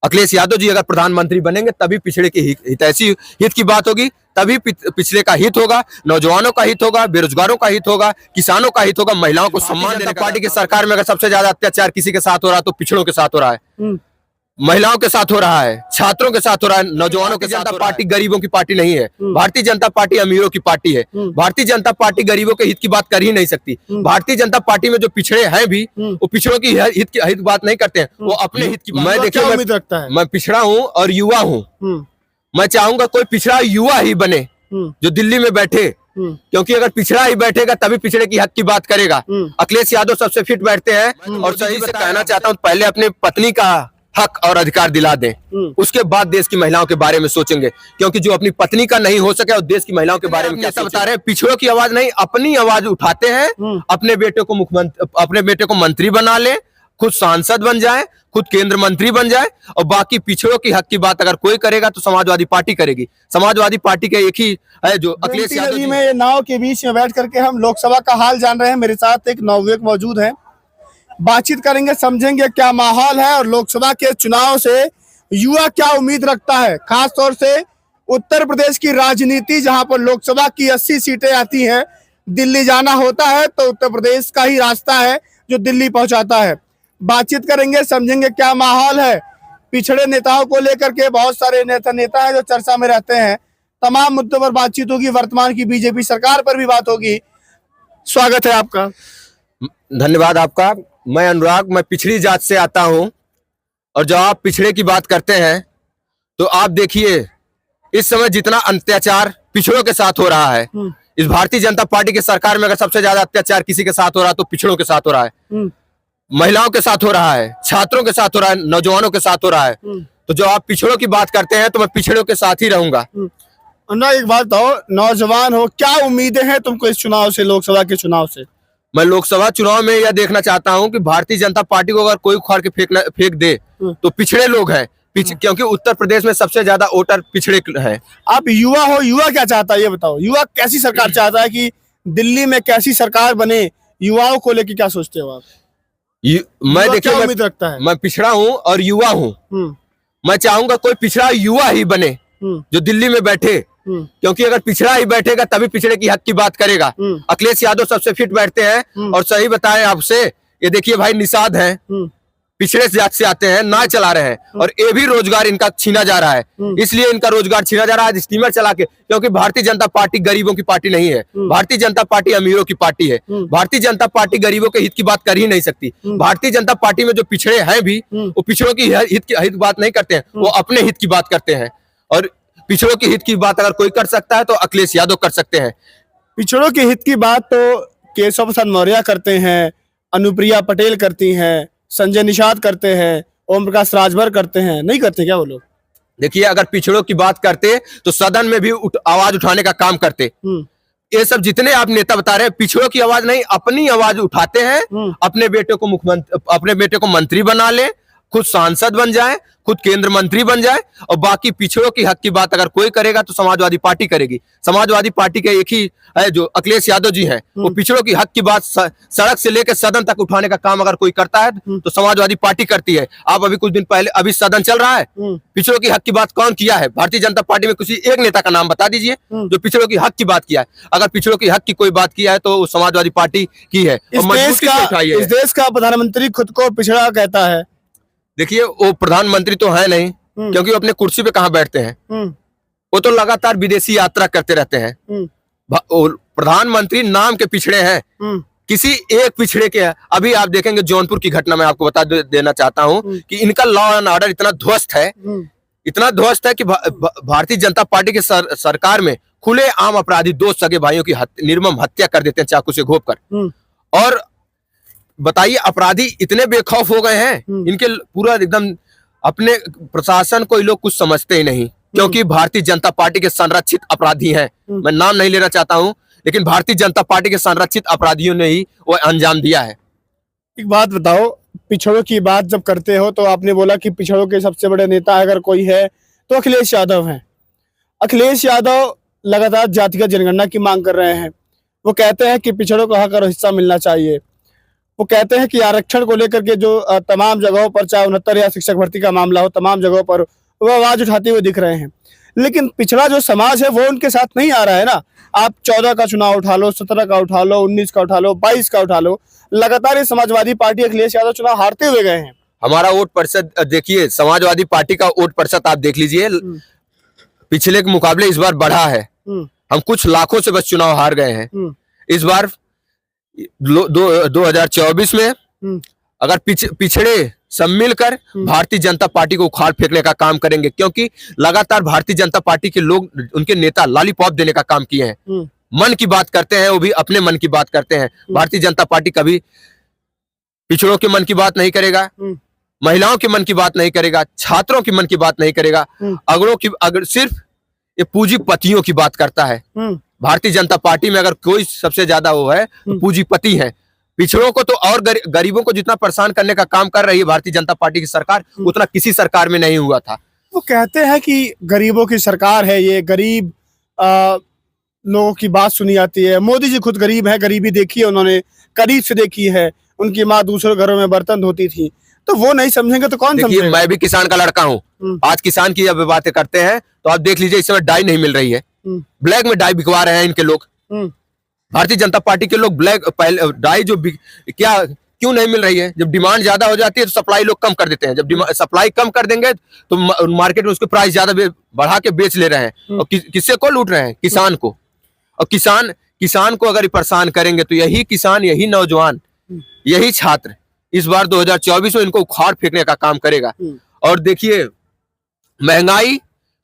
अखिलेश यादव जी अगर प्रधानमंत्री बनेंगे तभी पिछड़े के हितैषी हित की बात होगी, तभी पिछड़े का हित होगा, नौजवानों का हित होगा, बेरोजगारों का हित होगा, किसानों का हित होगा, महिलाओं को सम्मान देने का। पार्टी की सरकार में अगर सबसे ज्यादा अत्याचार किसी के साथ हो रहा है तो पिछड़ों के साथ हो रहा है, महिलाओं के साथ हो रहा है, छात्रों के साथ हो रहा है, नौजवानों के साथ। पार्टी गरीबों की पार्टी नहीं है, भारतीय जनता पार्टी अमीरों की पार्टी है। भारतीय जनता पार्टी गरीबों के हित की बात कर ही नहीं सकती। भारतीय जनता पार्टी में जो पिछड़े हैं भी वो पिछड़ों की हित की बात नहीं करते हैं, वो अपने हित की। मैं देखिए उम्मीद रखता है, मैं पिछड़ा हूँ और युवा हूँ। मैं चाहूंगा कोई पिछड़ा युवा ही बने जो दिल्ली में बैठे, क्योंकि अगर पिछड़ा ही बैठेगा तभी पिछड़े की हक की बात करेगा। अखिलेश यादव सबसे फिट बैठते हैं और सही से कहना चाहता हूँ, पहले अपने पत्नी का हक और अधिकार दिला दें, उसके बाद देश की महिलाओं के बारे में सोचेंगे, क्योंकि जो अपनी पत्नी का नहीं हो सके और देश की महिलाओं के बारे में क्या बता रहे हैं। पिछड़ों की आवाज नहीं, अपनी आवाज उठाते हैं, अपने बेटे को मंत्री बना ले, खुद सांसद बन जाए, खुद केंद्र मंत्री बन जाए, और बाकी पिछड़ों की हक की बात अगर कोई करेगा तो समाजवादी पार्टी करेगी। समाजवादी पार्टी का एक ही है जो अखिलेश यादव जी। में नाव के बीच में बैठ करके हम लोकसभा का हाल जान रहे हैं। मेरे साथ एक नवयुवक मौजूद है, बातचीत करेंगे, समझेंगे क्या माहौल है और लोकसभा के चुनाव से युवा क्या उम्मीद रखता है। खास तौर से उत्तर प्रदेश की राजनीति, जहां पर लोकसभा की 80 सीटें आती हैं, दिल्ली जाना होता है तो उत्तर प्रदेश का ही रास्ता है जो दिल्ली पहुंचाता है। बातचीत करेंगे, समझेंगे क्या माहौल है। पिछड़े नेताओं को लेकर के बहुत सारे नेता हैं जो चर्चा में रहते हैं। तमाम मुद्दों पर बातचीत होगी, वर्तमान की बीजेपी सरकार पर भी बात होगी। स्वागत है आपका। धन्यवाद आपका। मैं अनुराग, मैं पिछड़ी जात से आता हूं, और जब आप पिछड़े की बात करते हैं तो आप देखिए इस समय जितना अत्याचार पिछड़ों के साथ हो रहा है, इस भारतीय जनता पार्टी की सरकार में अगर सबसे ज्यादा अत्याचार किसी के साथ हो रहा है तो पिछड़ों के साथ हो रहा है, महिलाओं के साथ हो रहा है, छात्रों के साथ हो रहा है, नौजवानों के साथ हो रहा है। तो जब आप पिछड़ों की बात करते हैं तो मैं पिछड़ों के साथ ही रहूंगा। अनुराग, एक बात बताओ, नौजवान हो, क्या उम्मीदें हैं तुमको इस चुनाव से, लोकसभा के चुनाव से? मैं लोकसभा चुनाव में यह देखना चाहता हूं कि भारतीय जनता पार्टी को अगर कोई उखाड़ के फेंक दे तो पिछड़े लोग हैं, क्योंकि उत्तर प्रदेश में सबसे ज्यादा वोटर पिछड़े हैं। आप युवा हो, युवा क्या चाहता है ये बताओ। युवा कैसी सरकार चाहता है कि दिल्ली में कैसी सरकार बने, युवाओं को लेकर क्या सोचते हो आप? मैं देखिए उम्मीद रखता है, मैं पिछड़ा हूँ और युवा हूँ। मैं चाहूंगा कोई पिछड़ा युवा ही बने जो दिल्ली में बैठे, क्योंकि अगर पिछड़ा ही बैठेगा तभी पिछड़े की हक की बात करेगा। अखिलेश यादव सबसे फिट बैठते हैं और सही बताएं आपसे, ये देखिए भाई निषाद हैं, पिछड़े जात से आते हैं, नाव चला रहे हैं, और ये भी रोजगार इनका छीना जा रहा है। इसलिए इनका रोजगार छीना जा रहा है स्टीमर चला के, क्योंकि भारतीय जनता पार्टी गरीबों की पार्टी नहीं है, भारतीय जनता पार्टी अमीरों की पार्टी है। भारतीय जनता पार्टी गरीबों के हित की बात कर ही नहीं सकती। भारतीय जनता पार्टी में जो पिछड़े हैं भी वो पिछड़ों की हित की बात नहीं करते हैं, वो अपने हित की बात करते हैं। और पिछड़ों के हित की बात अगर कोई कर सकता है तो अखिलेश यादव कर सकते हैं। पिछड़ों के हित की बात तो केशव प्रसाद मौर्य करते हैं, अनुप्रिया पटेल करती हैं, संजय निषाद करते हैं, ओम प्रकाश राजभर करते हैं, नहीं करते क्या वो लोग? देखिए, अगर पिछड़ों की बात करते तो सदन में भी आवाज उठाने का काम करते। ये सब जितने आप नेता बता रहे हैं, पिछड़ों की आवाज नहीं, अपनी आवाज उठाते हैं, अपने बेटे को मंत्री बना ले, खुद सांसद बन जाए, खुद केंद्र मंत्री बन जाए, और बाकी पिछड़ों की हक की बात अगर कोई करेगा तो समाजवादी पार्टी करेगी। समाजवादी पार्टी का एक ही है जो अखिलेश यादव जी हैं, वो पिछड़ों की हक की बात सड़क से लेकर सदन तक उठाने का काम अगर कोई करता है तो समाजवादी पार्टी करती है। आप अभी कुछ दिन पहले, अभी सदन चल रहा है, पिछड़ों की हक की बात कौन किया है? भारतीय जनता पार्टी में किसी एक नेता का नाम बता दीजिए जो पिछड़ों की हक की बात किया है। अगर पिछड़ों की हक की कोई बात किया है तो वो समाजवादी पार्टी की है। इस देश का प्रधानमंत्री खुद को पिछड़ा कहता है। देखिए, वो प्रधानमंत्री तो है नहीं, क्योंकि वो अपने कुर्सी पे कहाँ बैठते हैं, वो तो लगातार विदेशी यात्रा करते रहते हैं। प्रधानमंत्री नाम के पिछड़े हैं, किसी एक पिछड़े के। अभी आप देखेंगे जौनपुर की घटना में आपको बता देना चाहता हूं कि इनका लॉ एंड ऑर्डर इतना ध्वस्त है, इतना ध्वस्त है कि भारतीय जनता पार्टी की सरकार में खुले आम अपराधी दो सगे भाइयों की निर्मम हत्या कर देते हैं चाकू से घोंप कर। और बताइए, अपराधी इतने बेखौफ हो गए हैं, इनके पूरा एकदम अपने प्रशासन को ये लोग कुछ समझते ही नहीं, क्योंकि भारतीय जनता पार्टी के संरक्षित अपराधी हैं। मैं नाम नहीं लेना चाहता हूं, लेकिन भारतीय जनता पार्टी के संरक्षित अपराधियों ने ही वो अंजाम दिया है। एक बात बताओ, पिछड़ों की बात जब करते हो तो आपने बोला कि पिछड़ों के सबसे बड़े नेता अगर कोई है तो अखिलेश यादव हैं। अखिलेश यादव लगातार जातिगत जनगणना की मांग कर रहे हैं। वो कहते हैं कि पिछड़ों को हक और हिस्सा मिलना चाहिए। वो कहते हैं कि आरक्षण को लेकर के जो तमाम जगहों पर, चाहे 69 या शिक्षक भर्ती का मामला हो, तमाम जगहों पर वो आवाज उठाते हुए दिख रहे हैं। लेकिन पिछड़ा जो समाज है वो उनके साथ नहीं आ रहा है ना। आप 14 का चुनाव उठा लो, 17 का उठा लो, 19 का उठा लो, 22 का उठा लो, लगातार ये समाजवादी पार्टी अखिलेश यादव चुनाव हारते हुए गए हैं। हमारा वोट प्रतिशत देखिए, समाजवादी पार्टी का वोट प्रतिशत आप देख लीजिए, पिछले के मुकाबले इस बार बढ़ा है। हम कुछ लाखों से बस चुनाव हार गए हैं। इस बार 2024 में अगर पिछड़े सब मिलकर भारतीय जनता पार्टी को उखाड़ फेंकने का काम करेंगे, क्योंकि लगातार भारतीय जनता पार्टी के लोग, उनके नेता लॉलीपॉप देने का काम किए हैं। मन की बात करते हैं, वो भी अपने मन की बात करते हैं। भारतीय जनता पार्टी कभी पिछड़ों के मन की बात नहीं करेगा, महिलाओं के मन की बात नहीं करेगा, छात्रों के मन की बात नहीं करेगा, अगर सिर्फ ये पूंजीपतियों की बात करता है। भारतीय जनता पार्टी में अगर कोई सबसे ज्यादा वो है तो पूंजीपति है। पिछड़ों को तो और गरीबों को जितना परेशान करने का काम कर रही है भारतीय जनता पार्टी की सरकार, उतना किसी सरकार में नहीं हुआ था। वो कहते हैं कि गरीबों की सरकार है ये, गरीब लोगों की बात सुनी जाती है। मोदी जी खुद गरीब है, गरीबी देखी है उन्होंने, करीब से देखी है। उनकी माँ दूसरे घरों में बर्तन धोती थी, तो वो नहीं समझेंगे तो कौन समझेगा? मैं भी किसान का लड़का हूँ। आज किसान की जब बातें करते हैं तो आप देख लीजिए, इस समय डाई नहीं मिल रही है, ब्लैक में डाई बिकवा रहे हैं इनके लोग। भारतीय जनता पार्टी के लोग ब्लैक डाई जो क्यों नहीं मिल रही है? जब डिमांड ज्यादा हो जाती है तो सप्लाई लोग कम कर देते हैं। जब सप्लाई कम कर देंगे तो मार्केट में उसके प्राइस ज्यादा बढ़ा के बेच ले रहे हैं। और किससे को लूट रहे हैं? किसान को। और किसान को अगर परेशान करेंगे तो यही किसान, यही नौजवान, यही छात्र इस बार 2024 में इनको उखाड़ फेंकने का काम करेगा। और देखिए, महंगाई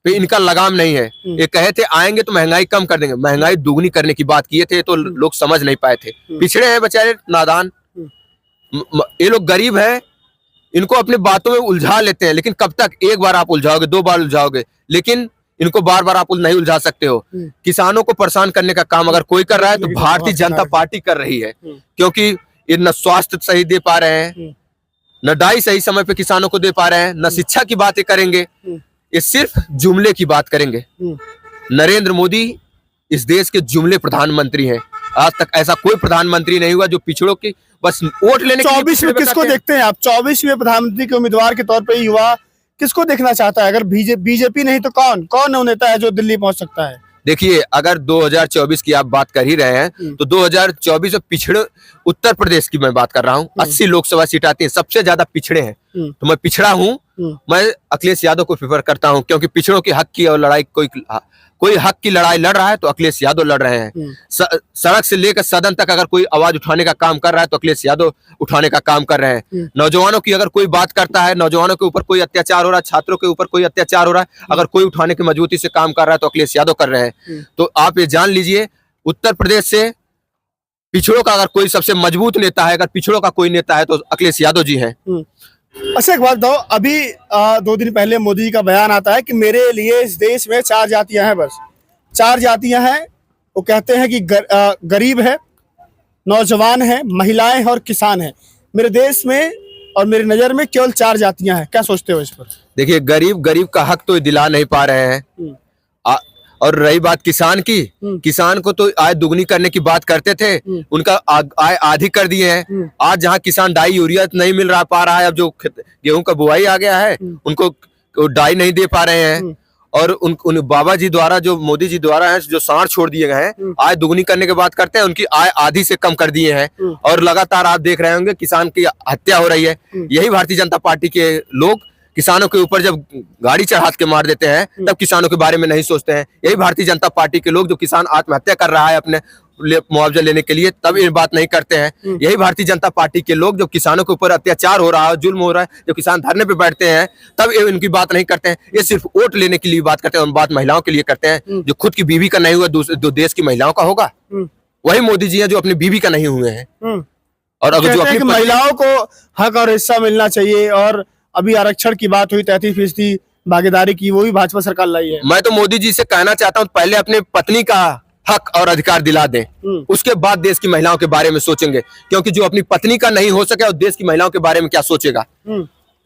पे इनका लगाम नहीं है। ये कहे थे आएंगे तो महंगाई कम कर देंगे, महंगाई दुगनी करने की बात किए थे तो लोग समझ नहीं पाए थे। पिछड़े हैं बेचारे, नादान, ये लोग गरीब हैं, इनको अपनी बातों में उलझा लेते हैं। लेकिन कब तक? एक बार आप उलझाओगे, 2 बार उलझाओगे, लेकिन इनको बार बार आप नहीं उलझा सकते हो। किसानों को परेशान करने का काम अगर कोई कर रहा है तो भारतीय जनता पार्टी कर रही है, क्योंकि ये न स्वास्थ्य सही दे पा रहे हैं, न डाई सही समय पे किसानों को दे पा रहे हैं, न शिक्षा की बातें करेंगे, ये सिर्फ जुमले की बात करेंगे। नरेंद्र मोदी इस देश के जुमले प्रधानमंत्री हैं। आज तक ऐसा कोई प्रधानमंत्री नहीं हुआ जो पिछड़ों की बस वोट लेने के लिए। 24 में किसको देखते हैं आप? 24वें प्रधानमंत्री के उम्मीदवार के तौर पे युवा किसको देखना चाहता है? अगर बीजेपी नहीं तो कौन नेता है जो दिल्ली पहुंच सकता है? देखिए, अगर 2024 की आप बात कर ही रहे हैं तो 2024 में पिछड़े उत्तर प्रदेश की मैं बात कर रहा हूँ। 80 लोकसभा सीट आती है, सबसे ज्यादा पिछड़े हैं। तो मैं पिछड़ा हूँ, मैं अखिलेश यादव को प्रेफर करता हूँ, क्योंकि पिछड़ों की हक की और लड़ाई कोई हक की लड़ाई लड़ रहा है तो अखिलेश यादव लड़ रहे हैं। सड़क से लेकर सदन तक अगर कोई आवाज उठाने का काम कर रहा है तो अखिलेश यादव उठाने का काम कर रहे हैं। नौजवानों की अगर कोई बात करता है, नौजवानों के ऊपर कोई अत्याचार हो रहा है, छात्रों के ऊपर कोई अत्याचार हो रहा है, अगर कोई उठाने की मजबूती से काम कर रहा है तो अखिलेश यादव कर रहे हैं। तो आप ये जान लीजिए, उत्तर प्रदेश से पिछड़ों का अगर कोई सबसे मजबूत नेता है, अगर पिछड़ों का कोई नेता है तो अखिलेश यादव जी हैं। अच्छा, एक बात बताओ, अभी 2 दिन पहले मोदी जी का बयान आता है कि मेरे लिए इस देश में 4 जातियां हैं, बस 4 जातियां हैं। वो कहते हैं कि गरीब है, नौजवान है, महिलाएं और किसान है। मेरे देश में और मेरी नजर में केवल 4 जातियां हैं। क्या सोचते हो इस पर? देखिए, गरीब का हक तो दिला नहीं पा रहे हैं। और रही बात किसान की, किसान को तो आय दुगनी करने की बात करते थे, उनका आय आधी कर दिए हैं। आज जहां किसान डाई यूरिया नहीं मिल पा रहा है, अब जो गेहूं का बुआई आ गया है उनको डाई नहीं दे पा रहे हैं। और उन बाबा जी द्वारा, जो मोदी जी द्वारा है, जो सांड छोड़ दिए गए हैं, आय दुगनी करने की बात करते हैं, उनकी आय आधी से कम कर दिए हैं। और लगातार आप देख रहे होंगे किसान की हत्या हो रही है। यही भारतीय जनता पार्टी के लोग किसानों के ऊपर जब गाड़ी चढ़ा के मार देते हैं तब किसानों के बारे में नहीं सोचते हैं। यही भारतीय जनता पार्टी के लोग, जो किसान आत्महत्या कर रहा है अपने मुआवजा लेने के लिए, तब ये बात नहीं करते हैं। यही भारतीय जनता पार्टी के लोग, जब किसानों के ऊपर अत्याचार हो रहा है, जुल्म हो रहा है, जब किसान धरने पे बैठते हैं, तब ये इनकी बात नहीं करते हैं। ये सिर्फ वोट लेने के लिए बात करते हैं, और बात महिलाओं के लिए करते हैं। जो खुद की बीवी का नहीं हुआ, दूसरे देश की महिलाओं का होगा। वही मोदी जी है जो अपनी बीवी का नहीं हुए हैं। और अगर जो अपनी महिलाओं को हक और हिस्सा मिलना चाहिए, और अभी आरक्षण की बात हुई, 33% भागीदारी की, वो भी भाजपा सरकार लाई है। मैं तो मोदी जी से कहना चाहता हूँ, पहले अपने पत्नी का हक और अधिकार दिला दें, उसके बाद देश की महिलाओं के बारे में सोचेंगे। क्योंकि जो अपनी पत्नी का नहीं हो सके, और देश की महिलाओं के बारे में क्या सोचेगा?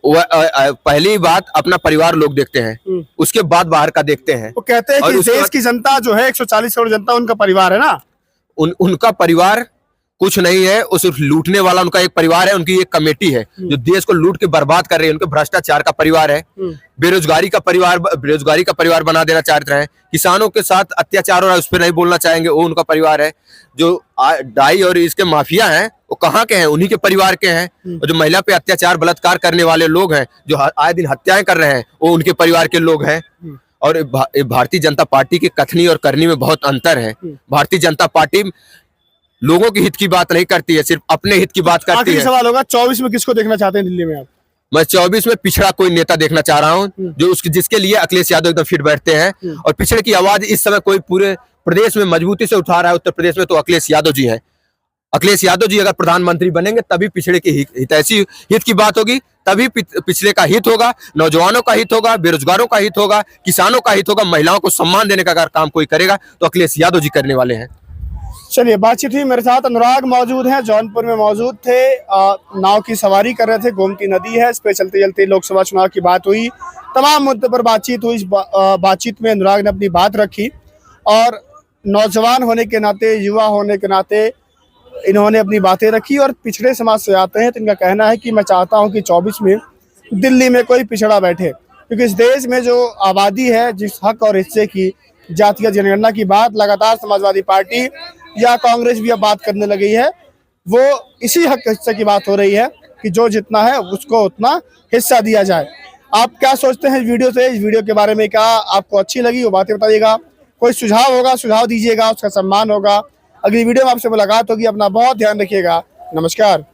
पहली बात अपना परिवार लोग देखते हैं, उसके बाद बाहर का देखते हैं। वो कहते हैं कि देश की जनता जो है, 140 करोड़ जनता, उनका परिवार है ना। उनका परिवार कुछ नहीं है, वो सिर्फ लूटने वाला उनका एक परिवार है, उनकी एक कमेटी है जो देश को लूट के बर्बाद कर रही है, उनके भ्रष्टाचार का परिवार है, बेरोजगारी का परिवार बना देना चाहते हैं, किसानों के साथ अत्याचार और उस पर नहीं बोलना चाहेंगे, वो उनका परिवार है। जो डाई और इसके माफिया हैं वो कहाँ के हैं, उन्हीं के परिवार के हैं। और जो महिला पे अत्याचार बलात्कार करने वाले लोग हैं, जो आए दिन हत्याएं कर रहे हैं, वो उनके परिवार के लोग हैं। और भारतीय जनता पार्टी की कथनी और करनी में बहुत अंतर है। भारतीय जनता पार्टी लोगों के हित की बात नहीं करती है, सिर्फ अपने हित की बात करती आखिरी है। सवाल होगा, 24 में किसको देखना चाहते हैं दिल्ली में आप? मैं 24 में पिछड़ा कोई नेता देखना चाह रहा हूं, जो जिसके लिए अखिलेश यादव एकदम फिट बैठते हैं। और पिछड़े की आवाज इस समय कोई पूरे प्रदेश में मजबूती से उठा रहा है, उत्तर प्रदेश में, तो अखिलेश यादव जी हैं। अखिलेश यादव जी अगर प्रधानमंत्री बनेंगे तभी पिछड़े के हितैषी हित की बात होगी, तभी पिछड़े का हित होगा, नौजवानों का हित होगा, बेरोजगारों का हित होगा, किसानों का हित होगा, महिलाओं को सम्मान देने का अगर काम कोई करेगा तो अखिलेश यादव जी करने वाले हैं। चलिए, बातचीत हुई। मेरे साथ अनुराग मौजूद हैं, जौनपुर में मौजूद थे, नाव की सवारी कर रहे थे, गोमती नदी है, इस पे चलते चलते लोकसभा चुनाव की बात हुई, तमाम मुद्दों पर बातचीत हुई। इस बातचीत में अनुराग ने अपनी बात रखी और नौजवान होने के नाते, युवा होने के नाते इन्होंने अपनी बातें रखी। और पिछड़े समाज से आते हैं तो इनका कहना है कि मैं चाहता हूं कि 24 में दिल्ली में कोई पिछड़ा बैठे, क्योंकि इस देश में जो आबादी है, जिस हक और हिस्से की जातीय जनगणना की बात लगातार समाजवादी पार्टी या कांग्रेस भी अब बात करने लगी है, वो इसी हक हिस्से की बात हो रही है कि जो जितना है उसको उतना हिस्सा दिया जाए। आप क्या सोचते हैं इस वीडियो से? इस वीडियो के बारे में क्या आपको अच्छी लगी वो बातें बताइएगा। कोई सुझाव होगा, सुझाव दीजिएगा, उसका सम्मान होगा। अगली वीडियो में आपसे मुलाकात होगी। अपना बहुत ध्यान रखिएगा। नमस्कार।